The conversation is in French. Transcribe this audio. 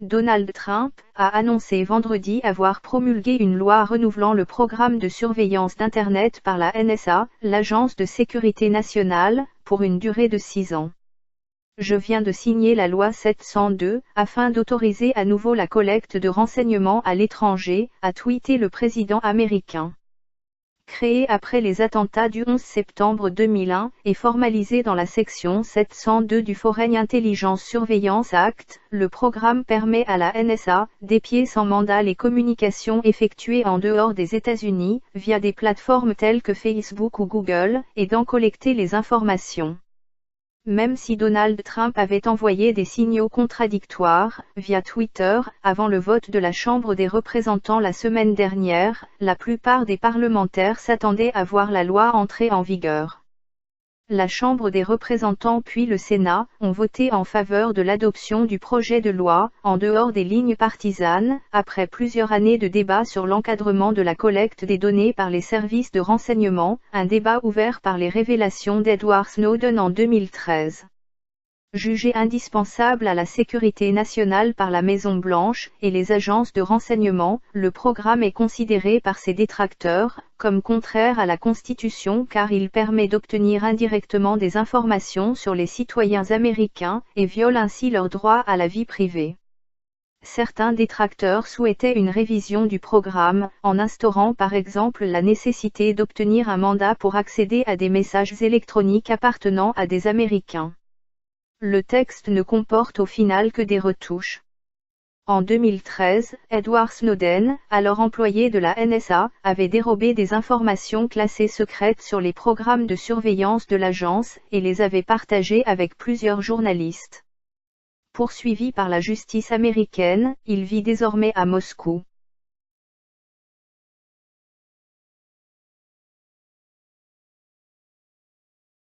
Donald Trump a annoncé vendredi avoir promulgué une loi renouvelant le programme de surveillance d'Internet par la NSA, l'Agence de sécurité nationale, pour une durée de 6 ans. Je viens de signer la loi 702, afin d'autoriser à nouveau la collecte de renseignements à l'étranger, a tweeté le président américain. Créé après les attentats du 11 septembre 2001 et formalisé dans la section 702 du Foreign Intelligence Surveillance Act, le programme permet à la NSA d'épier sans mandat les communications effectuées en dehors des États-Unis, via des plateformes telles que Facebook ou Google, et d'en collecter les informations. Même si Donald Trump avait envoyé des signaux contradictoires, via Twitter, avant le vote de la Chambre des représentants la semaine dernière, la plupart des parlementaires s'attendaient à voir la loi entrer en vigueur. La Chambre des représentants puis le Sénat ont voté en faveur de l'adoption du projet de loi, en dehors des lignes partisanes, après plusieurs années de débats sur l'encadrement de la collecte des données par les services de renseignement, un débat ouvert par les révélations d'Edward Snowden en 2013. Jugé indispensable à la sécurité nationale par la Maison-Blanche et les agences de renseignement, le programme est considéré par ses détracteurs comme contraire à la Constitution car il permet d'obtenir indirectement des informations sur les citoyens américains et viole ainsi leur droit à la vie privée. Certains détracteurs souhaitaient une révision du programme, en instaurant par exemple la nécessité d'obtenir un mandat pour accéder à des messages électroniques appartenant à des Américains. Le texte ne comporte au final que des retouches. En 2013, Edward Snowden, alors employé de la NSA, avait dérobé des informations classées secrètes sur les programmes de surveillance de l'agence et les avait partagées avec plusieurs journalistes. Poursuivi par la justice américaine, il vit désormais à Moscou.